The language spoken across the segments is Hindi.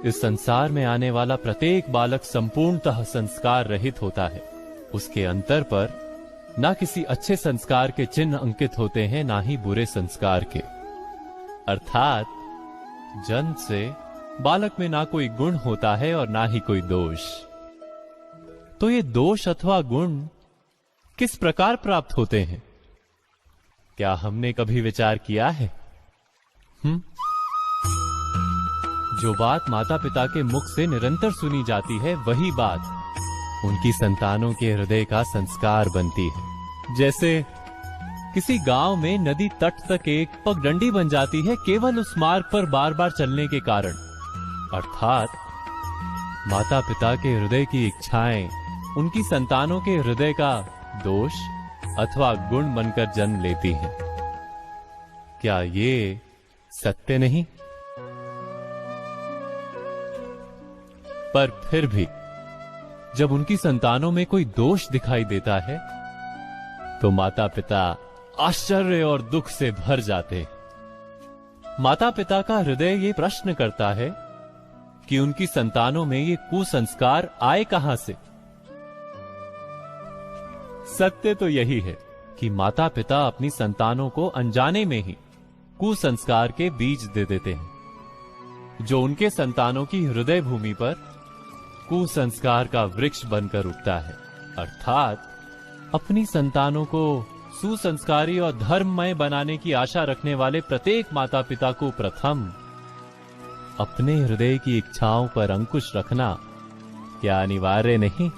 इस संसार में आने वाला प्रत्येक बालक संपूर्णतः संस्कार रहित होता है। उसके अंतर पर ना किसी अच्छे संस्कार के चिन्ह अंकित होते हैं, ना ही बुरे संस्कार के। अर्थात जन्म से बालक में ना कोई गुण होता है और ना ही कोई दोष। तो ये दोष अथवा गुण किस प्रकार प्राप्त होते हैं, क्या हमने कभी विचार किया है? जो बात माता पिता के मुख से निरंतर सुनी जाती है, वही बात उनकी संतानों के हृदय का संस्कार बनती है। जैसे किसी गांव में नदी तट तक एक पगडंडी बन जाती है केवल उस मार्ग पर बार बार चलने के कारण। अर्थात माता पिता के हृदय की इच्छाएं उनकी संतानों के हृदय का दोष अथवा गुण बनकर जन्म लेती हैं। क्या ये सत्य नहीं? पर फिर भी जब उनकी संतानों में कोई दोष दिखाई देता है तो माता पिता आश्चर्य और दुख से भर जाते। माता पिता का हृदय ये प्रश्न करता है कि उनकी संतानों में ये कुसंस्कार आए कहां से। सत्य तो यही है कि माता पिता अपनी संतानों को अनजाने में ही कुसंस्कार के बीज दे देते हैं, जो उनके संतानों की हृदय भूमि पर कुसंस्कार का वृक्ष बनकर उगता है। अर्थात अपनी संतानों को सुसंस्कारी और धर्ममय बनाने की आशा रखने वाले प्रत्येक माता पिता को प्रथम अपने हृदय की इच्छाओं पर अंकुश रखना क्या अनिवार्य नहीं?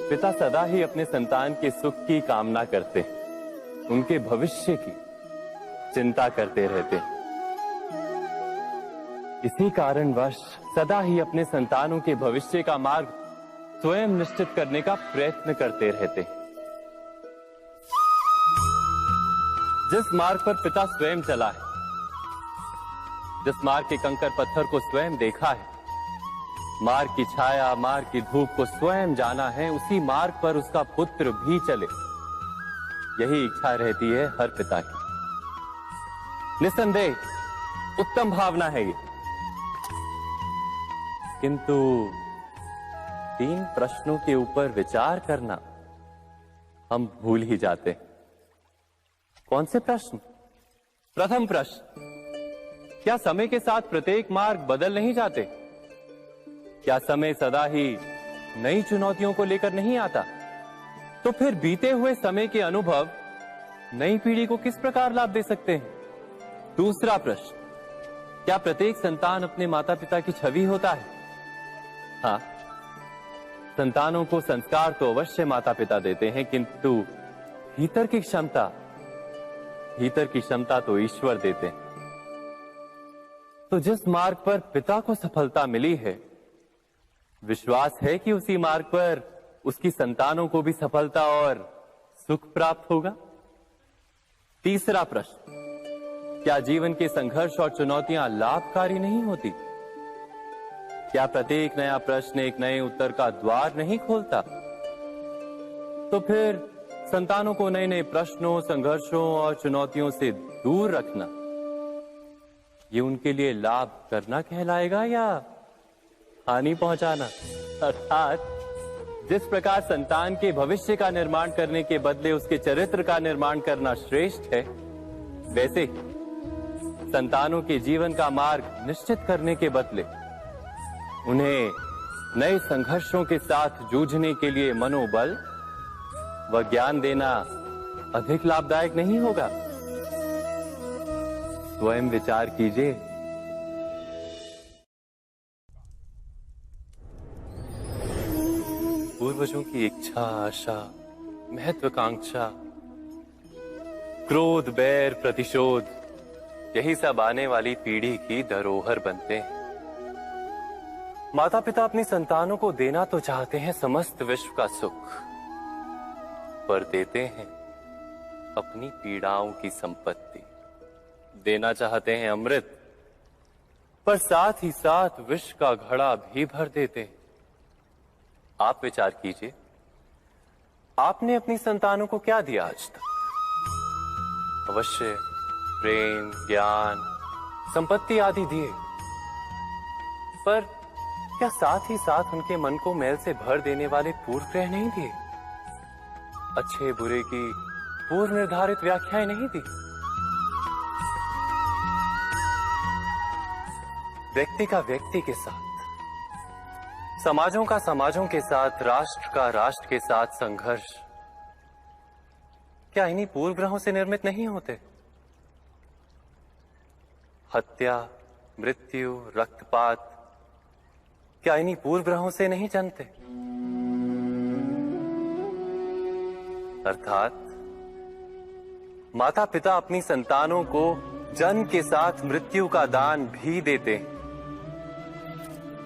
पिता सदा ही अपने संतान के सुख की कामना करते हैं, उनके भविष्य की चिंता करते रहते हैं। इसी कारणवश सदा ही अपने संतानों के भविष्य का मार्ग स्वयं निश्चित करने का प्रयत्न करते रहते हैं। जिस मार्ग पर पिता स्वयं चला है, जिस मार्ग के कंकर पत्थर को स्वयं देखा है, मार्ग की छाया, मार्ग की धूप को स्वयं जाना है, उसी मार्ग पर उसका पुत्र भी चले, यही इच्छा रहती है हर पिता की। निस्संदेह उत्तम भावना है ये, किंतु 3 प्रश्नों के ऊपर विचार करना हम भूल ही जाते। कौन से प्रश्न? प्रथम प्रश्न, क्या समय के साथ प्रत्येक मार्ग बदल नहीं जाते? क्या समय सदा ही नई चुनौतियों को लेकर नहीं आता? तो फिर बीते हुए समय के अनुभव नई पीढ़ी को किस प्रकार लाभ दे सकते हैं? दूसरा प्रश्न, क्या प्रत्येक संतान अपने माता पिता की छवि होता है? हाँ, संतानों को संस्कार तो अवश्य माता पिता देते हैं, किंतु भीतर की क्षमता तो ईश्वर देते हैं। तो जिस मार्ग पर पिता को सफलता मिली है, विश्वास है कि उसी मार्ग पर उसकी संतानों को भी सफलता और सुख प्राप्त होगा। तीसरा प्रश्न, क्या जीवन के संघर्ष और चुनौतियां लाभकारी नहीं होती? क्या प्रत्येक नया प्रश्न एक नए उत्तर का द्वार नहीं खोलता? तो फिर संतानों को नए नए प्रश्नों, संघर्षों और चुनौतियों से दूर रखना, ये उनके लिए लाभ करना कहलाएगा या हानि पहुंचाना? अर्थात जिस प्रकार संतान के भविष्य का निर्माण करने के बदले उसके चरित्र का निर्माण करना श्रेष्ठ है, वैसे ही संतानों के जीवन का मार्ग निश्चित करने के बदले उन्हें नए संघर्षों के साथ जूझने के लिए मनोबल व ज्ञान देना अधिक लाभदायक नहीं होगा? स्वयं विचार कीजिए। पूर्वजों की इच्छा, आशा, महत्वाकांक्षा, क्रोध, बैर, प्रतिशोध, यही सब आने वाली पीढ़ी की धरोहर बनते हैं। माता पिता अपनी संतानों को देना तो चाहते हैं समस्त विश्व का सुख, पर देते हैं अपनी पीड़ाओं की संपत्ति। देना चाहते हैं अमृत, पर साथ ही साथ विष का घड़ा भी भर देते हैं। आप विचार कीजिए, आपने अपनी संतानों को क्या दिया आज तक? अवश्य प्रेम, ज्ञान, संपत्ति आदि दिए, पर क्या साथ ही साथ उनके मन को मैल से भर देने वाले पूर्व ग्रह नहीं दिए? अच्छे बुरे की पूर्व निर्धारित व्याख्याएं नहीं दी? व्यक्ति का व्यक्ति के साथ, समाजों का समाजों के साथ, राष्ट्र का राष्ट्र के साथ संघर्ष क्या इन्हीं पूर्व ग्रहों से निर्मित नहीं होते? हत्या, मृत्यु, रक्तपात क्या इन्हीं पूर्व ग्रहों से नहीं जन्मते? अर्थात माता पिता अपनी संतानों को जन्म के साथ मृत्यु का दान भी देते हैं।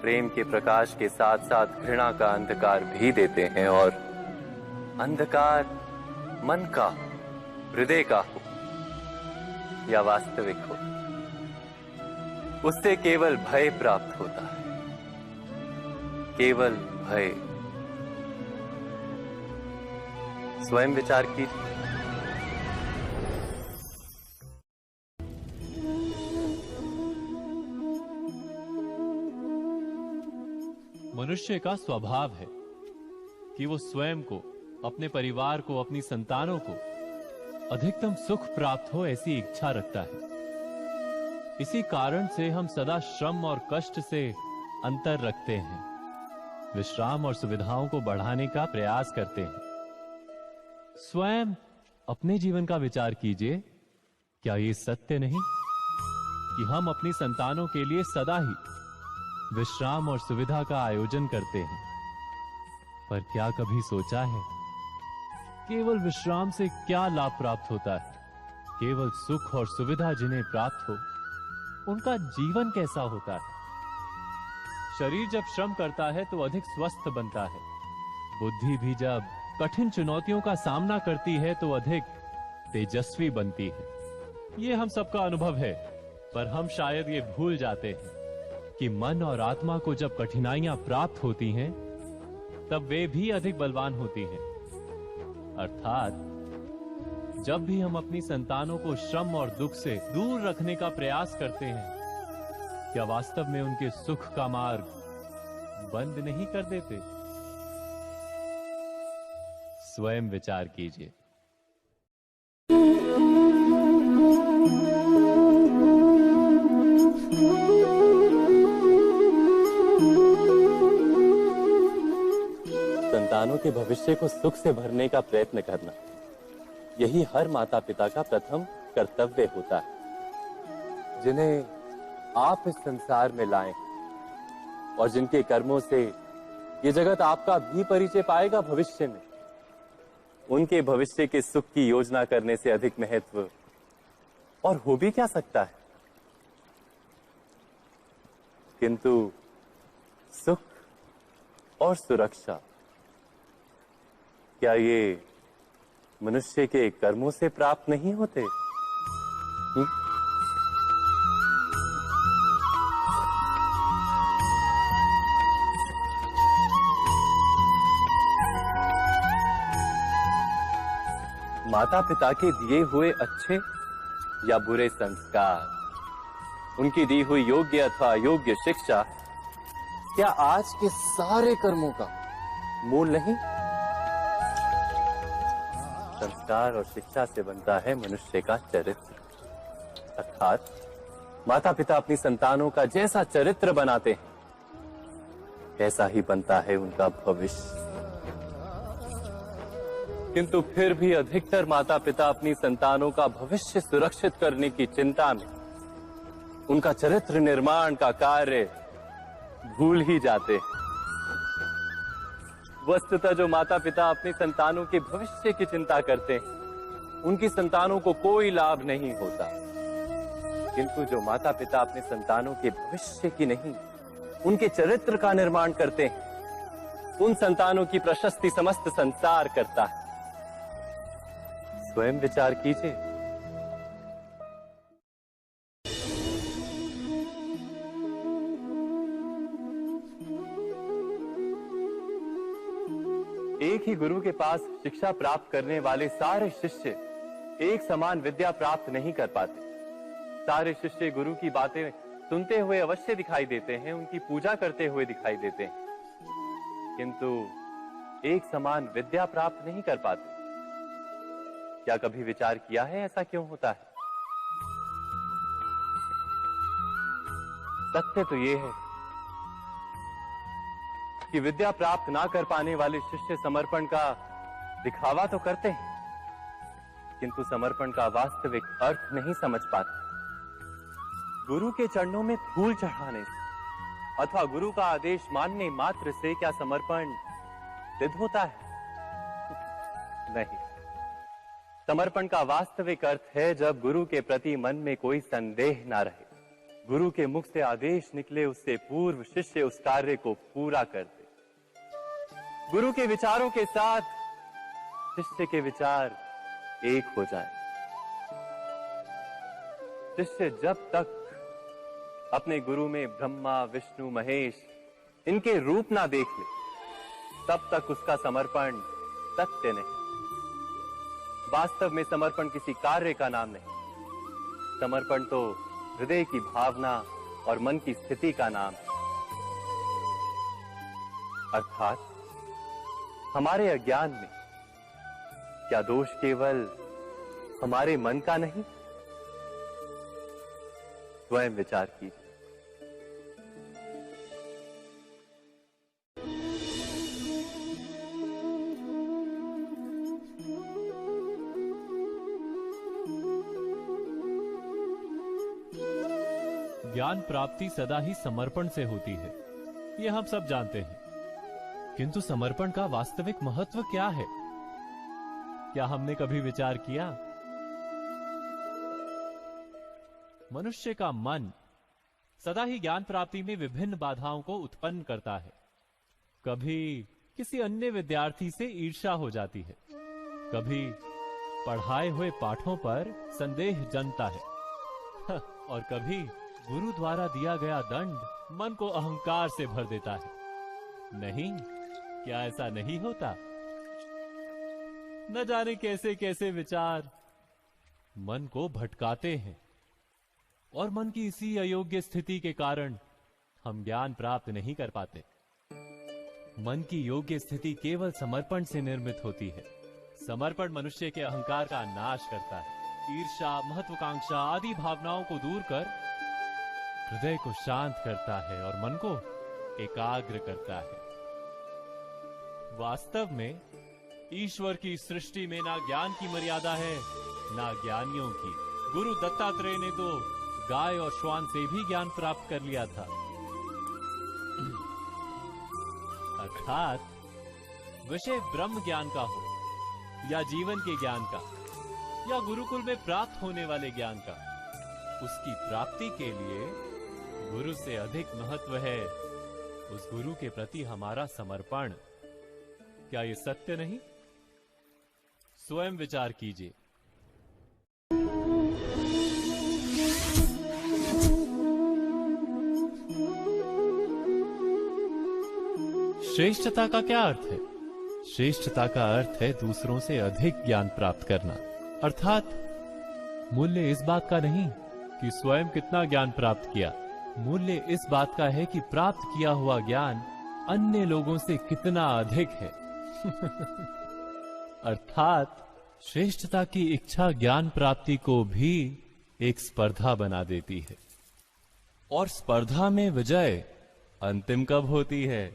प्रेम के प्रकाश के साथ साथ घृणा का अंधकार भी देते हैं, और अंधकार मन का, हृदय का हो या वास्तविक हो, उससे केवल भय प्राप्त होता है, केवल भय। स्वयं विचार कीजिए। मनुष्य का स्वभाव है कि वो स्वयं को, अपने परिवार को, अपनी संतानों को अधिकतम सुख प्राप्त हो ऐसी इच्छा रखता है। इसी कारण से हम सदा श्रम और कष्ट से अंतर रखते हैं, विश्राम और सुविधाओं को बढ़ाने का प्रयास करते हैं। स्वयं अपने जीवन का विचार कीजिए, क्या ये सत्य नहीं कि हम अपनी संतानों के लिए सदा ही विश्राम और सुविधा का आयोजन करते हैं? पर क्या कभी सोचा है केवल विश्राम से क्या लाभ प्राप्त होता है? केवल सुख और सुविधा जिन्हें प्राप्त हो, उनका जीवन कैसा होता है? शरीर जब श्रम करता है तो अधिक स्वस्थ बनता है। बुद्धि भी जब कठिन चुनौतियों का सामना करती है तो अधिक तेजस्वी बनती है। ये हम सबका अनुभव है, पर हम शायद ये भूल जाते हैं कि मन और आत्मा को जब कठिनाइयां प्राप्त होती हैं, तब वे भी अधिक बलवान होती हैं। अर्थात जब भी हम अपनी संतानों को श्रम और दुख से दूर रखने का प्रयास करते हैं, क्या वास्तव में उनके सुख का मार्ग बंद नहीं कर देते? स्वयं विचार कीजिए। संतानों के भविष्य को सुख से भरने का प्रयत्न करना, यही हर माता पिता का प्रथम कर्तव्य होता है, जिन्हें आप इस संसार में लाएं और जिनके कर्मों से ये जगत आपका भी परिचय पाएगा भविष्य में। उनके भविष्य के सुख की योजना करने से अधिक महत्व और हो भी क्या सकता है? किंतु सुख और सुरक्षा, क्या ये मनुष्य के कर्मों से प्राप्त नहीं होते? माता पिता के दिए हुए अच्छे या बुरे संस्कार, उनकी दी हुई योग्य अथवा अयोग्य शिक्षा, क्या आज के सारे कर्मों का मूल नहीं? संस्कार और शिक्षा से बनता है मनुष्य का चरित्र। अर्थात माता पिता अपनी संतानों का जैसा चरित्र बनाते हैं, वैसा ही बनता है उनका भविष्य। किंतु फिर भी अधिकतर माता पिता अपनी संतानों का भविष्य सुरक्षित करने की चिंता में उनका चरित्र निर्माण का कार्य भूल ही जाते हैं। वस्तुतः जो माता पिता अपनी संतानों के भविष्य की चिंता करते हैं, उनकी संतानों को कोई लाभ नहीं होता। किंतु जो माता पिता अपने संतानों के भविष्य की नहीं, उनके चरित्र का निर्माण करते हैं, उन संतानों की प्रशस्ति समस्त संसार करता है। स्वयं विचार कीजिए। एक ही गुरु के पास शिक्षा प्राप्त करने वाले सारे शिष्य एक समान विद्या प्राप्त नहीं कर पाते। सारे शिष्य गुरु की बातें सुनते हुए अवश्य दिखाई देते हैं, उनकी पूजा करते हुए दिखाई देते हैं, किंतु एक समान विद्या प्राप्त नहीं कर पाते। क्या कभी विचार किया है ऐसा क्यों होता है? सत्य तो यह है कि विद्या प्राप्त ना कर पाने वाले शिष्य समर्पण का दिखावा तो करते हैं, किंतु समर्पण का वास्तविक अर्थ नहीं समझ पाते। गुरु के चरणों में फूल चढ़ाने से अथवा गुरु का आदेश मानने मात्र से क्या समर्पण सिद्ध होता है? नहीं। समर्पण का वास्तविक अर्थ है जब गुरु के प्रति मन में कोई संदेह ना रहे, गुरु के मुख से आदेश निकले उससे पूर्व शिष्य उस कार्य को पूरा कर दे। गुरु के विचारों के साथ शिष्य के विचार एक हो जाए। शिष्य जब तक अपने गुरु में ब्रह्मा विष्णु महेश इनके रूप ना देख ले, तब तक उसका समर्पण सत्य नहीं। वास्तव में समर्पण किसी कार्य का नाम नहीं, समर्पण तो हृदय की भावना और मन की स्थिति का नाम है। अर्थात हमारे अज्ञान में क्या दोष केवल हमारे मन का नहीं? स्वयं विचार कीजिए। ज्ञान प्राप्ति सदा ही समर्पण से होती है, यह हम सब जानते हैं, किंतु समर्पण का वास्तविक महत्व क्या है? क्या हमने कभी विचार किया? मनुष्य का मन सदा ही ज्ञान प्राप्ति में विभिन्न बाधाओं को उत्पन्न करता है। कभी किसी अन्य विद्यार्थी से ईर्ष्या हो जाती है, कभी पढ़ाए हुए पाठों पर संदेह जन्मता है और कभी गुरु द्वारा दिया गया दंड मन को अहंकार से भर देता है। नहीं, क्या ऐसा नहीं होता? न जाने कैसे कैसे विचार मन को भटकाते हैं और मन की इसी अयोग्य स्थिति के कारण हम ज्ञान प्राप्त नहीं कर पाते। मन की योग्य स्थिति केवल समर्पण से निर्मित होती है। समर्पण मनुष्य के अहंकार का नाश करता है, ईर्ष्या, महत्वाकांक्षा आदि भावनाओं को दूर कर हृदय को शांत करता है और मन को एकाग्र करता है। वास्तव में ईश्वर की सृष्टि में ना ज्ञान की मर्यादा है, ना ज्ञानियों की। गुरु दत्तात्रेय ने तो गाय और श्वान से भी ज्ञान प्राप्त कर लिया था। अर्थात विषय ब्रह्म ज्ञान का हो या जीवन के ज्ञान का या गुरुकुल में प्राप्त होने वाले ज्ञान का, उसकी प्राप्ति के लिए गुरु से अधिक महत्व है उस गुरु के प्रति हमारा समर्पण। क्या ये सत्य नहीं? स्वयं विचार कीजिए। श्रेष्ठता का क्या अर्थ है? श्रेष्ठता का अर्थ है दूसरों से अधिक ज्ञान प्राप्त करना। अर्थात मूल्य इस बात का नहीं कि स्वयं कितना ज्ञान प्राप्त किया, मूल्य इस बात का है कि प्राप्त किया हुआ ज्ञान अन्य लोगों से कितना अधिक है। अर्थात श्रेष्ठता की इच्छा ज्ञान प्राप्ति को भी एक स्पर्धा बना देती है, और स्पर्धा में विजय अंतिम कब होती है?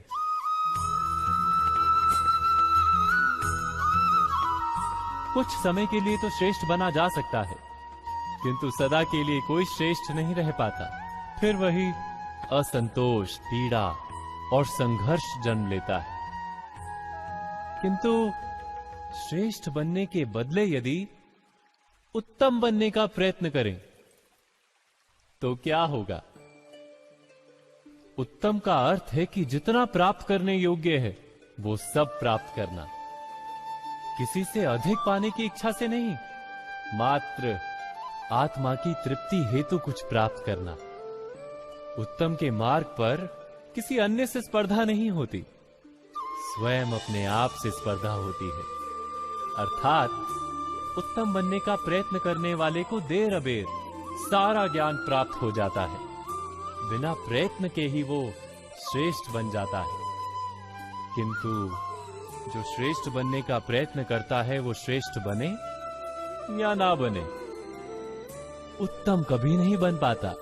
कुछ समय के लिए तो श्रेष्ठ बना जा सकता है, किंतु सदा के लिए कोई श्रेष्ठ नहीं रह पाता। फिर वही असंतोष, पीड़ा और संघर्ष जन्म लेता है। किंतु श्रेष्ठ बनने के बदले यदि उत्तम बनने का प्रयत्न करें तो क्या होगा? उत्तम का अर्थ है कि जितना प्राप्त करने योग्य है वो सब प्राप्त करना, किसी से अधिक पाने की इच्छा से नहीं, मात्र आत्मा की तृप्ति हेतु कुछ प्राप्त करना। उत्तम के मार्ग पर किसी अन्य से स्पर्धा नहीं होती, स्वयं अपने आप से स्पर्धा होती है। अर्थात उत्तम बनने का प्रयत्न करने वाले को देर अबेर सारा ज्ञान प्राप्त हो जाता है। बिना प्रयत्न के ही वो श्रेष्ठ बन जाता है। किंतु जो श्रेष्ठ बनने का प्रयत्न करता है वो श्रेष्ठ बने या ना बने, उत्तम कभी नहीं बन पाता।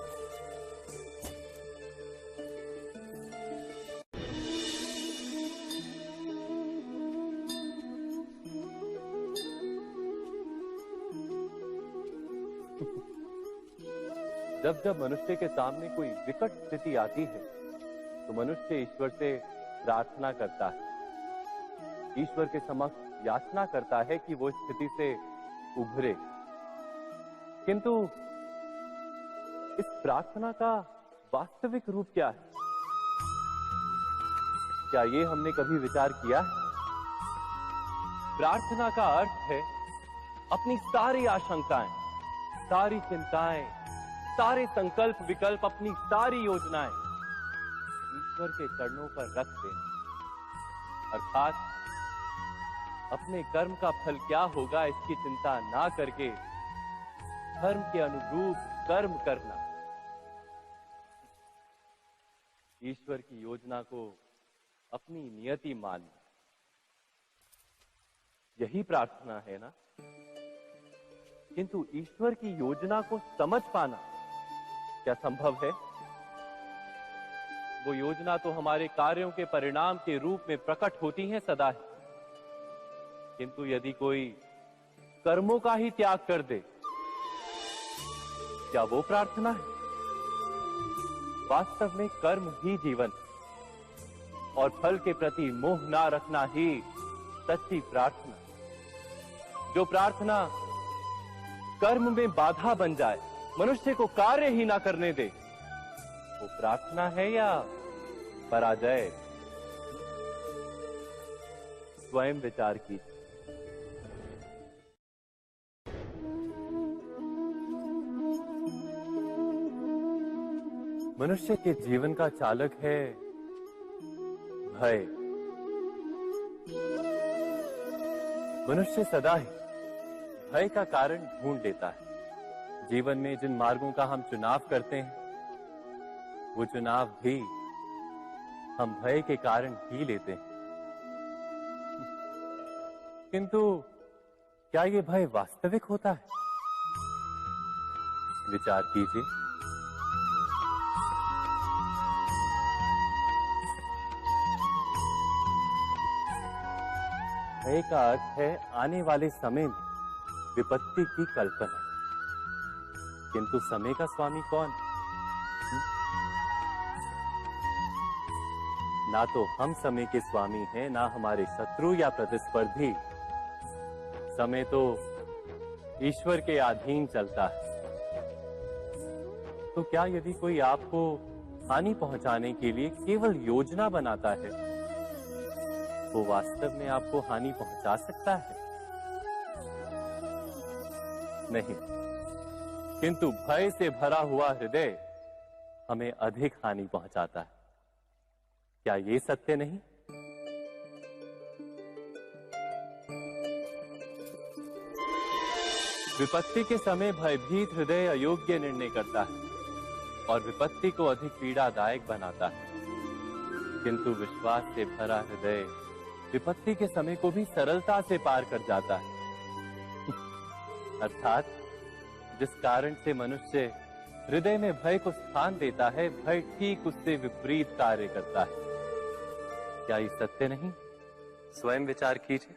जब जब मनुष्य के सामने कोई विकट स्थिति आती है तो मनुष्य ईश्वर से प्रार्थना करता है, ईश्वर के समक्ष याचना करता है कि वो स्थिति से उभरे। किंतु इस प्रार्थना का वास्तविक रूप क्या है? क्या ये हमने कभी विचार किया है? प्रार्थना का अर्थ है अपनी सारी आशंकाएं, सारी चिंताएं, सारे संकल्प विकल्प, अपनी सारी योजनाएं ईश्वर के चरणों पर रख देना। अर्थात अपने कर्म का फल क्या होगा इसकी चिंता ना करके धर्म के अनुरूप कर्म करना, ईश्वर की योजना को अपनी नियति मानना, यही प्रार्थना है ना। किंतु ईश्वर की योजना को समझ पाना क्या संभव है? वो योजना तो हमारे कार्यों के परिणाम के रूप में प्रकट होती है सदा ही। किंतु यदि कोई कर्मों का ही त्याग कर दे, क्या वो प्रार्थना है? वास्तव में कर्म ही जीवन और फल के प्रति मोह ना रखना ही सच्ची प्रार्थना। जो प्रार्थना कर्म में बाधा बन जाए, मनुष्य को कार्य ही ना करने दे, वो प्रार्थना है या पराजय? स्वयं विचार कीजिए। मनुष्य के जीवन का चालक है भय। मनुष्य सदा ही भय का कारण ढूंढ लेता है। जीवन में जिन मार्गों का हम चुनाव करते हैं, वो चुनाव भी हम भय के कारण ही लेते हैं। किंतु क्या ये भय वास्तविक होता है? विचार कीजिए। भय का अर्थ है आने वाले समय में विपत्ति की कल्पना। किंतु समय का स्वामी कौन? ना तो हम समय के स्वामी हैं, ना हमारे शत्रु या प्रतिस्पर्धी। समय तो ईश्वर के अधीन चलता है। तो क्या यदि कोई आपको हानि पहुंचाने के लिए केवल योजना बनाता है, वो वास्तव में आपको हानि पहुंचा सकता है? नहीं। किंतु भय से भरा हुआ हृदय हमें अधिक हानि पहुंचाता है। क्या ये सत्य नहीं? विपत्ति के समय भयभीत हृदय अयोग्य निर्णय करता है और विपत्ति को अधिक पीड़ादायक बनाता है। किंतु विश्वास से भरा हृदय विपत्ति के समय को भी सरलता से पार कर जाता है। अर्थात जिस कारण से मनुष्य हृदय में भय को स्थान देता है, भय ठीक उससे विपरीत कार्य करता है। क्या ये सत्य नहीं? स्वयं विचार कीजिए।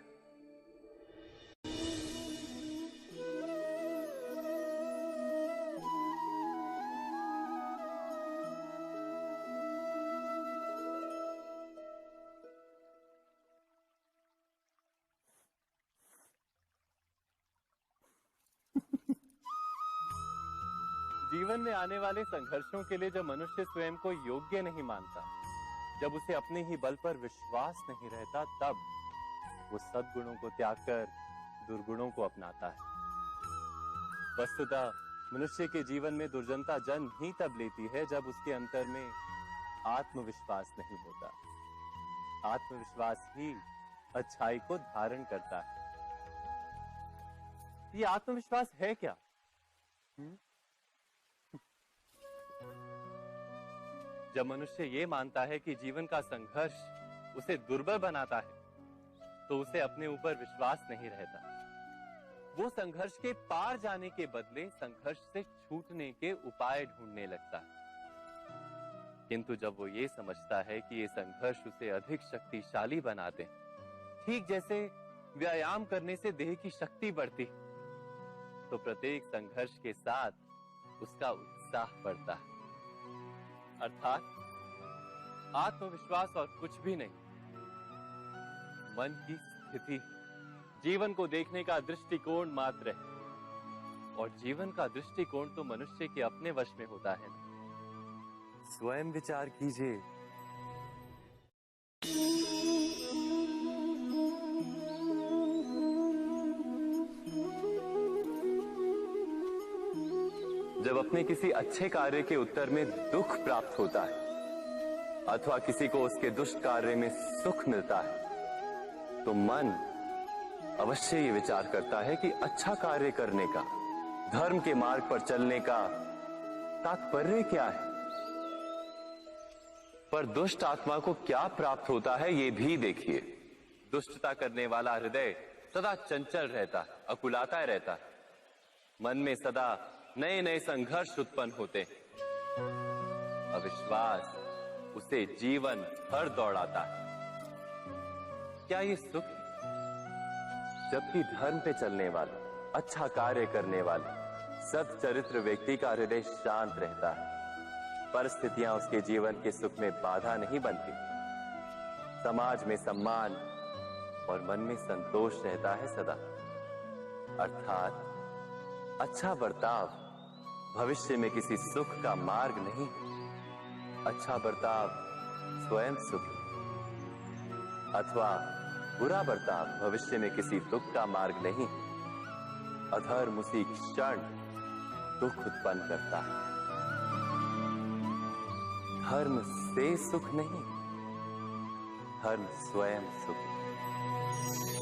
जीवन में आने वाले संघर्षों के लिए जब मनुष्य स्वयं को योग्य नहीं मानता, जब उसे अपने ही बल पर विश्वास नहीं रहता, तब वो सद्गुणों को त्याग कर दुर्गुणों को अपनाता है। वस्तुतः मनुष्य के जीवन में दुर्जनता जन्म ही तब लेती है जब उसके अंतर में आत्मविश्वास नहीं होता। आत्मविश्वास ही अच्छाई को धारण करता है। ये आत्मविश्वास है क्या? जब मनुष्य ये मानता है कि जीवन का संघर्ष उसे दुर्बल बनाता है, तो उसे अपने ऊपर विश्वास नहीं रहता। वो संघर्ष के पार जाने के बदले संघर्ष से छूटने के उपाय ढूंढने लगता है। किंतु जब वो ये समझता है कि ये संघर्ष उसे अधिक शक्तिशाली बनाते हैं, ठीक जैसे व्यायाम करने से देह की शक्ति बढ़ती, तो प्रत्येक संघर्ष के साथ उसका उत्साह बढ़ता है। अर्थात आत्मविश्वास और कुछ भी नहीं, मन की स्थिति, जीवन को देखने का दृष्टिकोण मात्र है। और जीवन का दृष्टिकोण तो मनुष्य के अपने वश में होता है। स्वयं विचार कीजिए। जब अपने किसी अच्छे कार्य के उत्तर में दुख प्राप्त होता है अथवा किसी को उसके दुष्ट कार्य में सुख मिलता है, तो मन अवश्य ये विचार करता है कि अच्छा कार्य करने का, धर्म के मार्ग पर चलने का तात्पर्य क्या है। पर दुष्ट आत्मा को क्या प्राप्त होता है ये भी देखिए। दुष्टता करने वाला हृदय सदा चंचल रहता है, अकुलाता रहता है। मन में सदा नए नए संघर्ष उत्पन्न होते हैं। अविश्वास उसे जीवन भर दौड़ाता है। क्या ये सुख है? जबकि धर्म पे चलने वाला, अच्छा कार्य करने वाले, सच्चरित्र व्यक्ति का हृदय शांत रहता है। परिस्थितियां उसके जीवन के सुख में बाधा नहीं बनती। समाज में सम्मान और मन में संतोष रहता है सदा। अर्थात अच्छा बर्ताव भविष्य में किसी सुख का मार्ग नहीं। अच्छा बर्ताव स्वयं सुख, अथवा बुरा बर्ताव भविष्य में किसी दुख का मार्ग नहीं। अधर्म उसी क्षण दुख उत्पन्न करता है। धर्म से सुख नहीं, धर्म स्वयं सुख।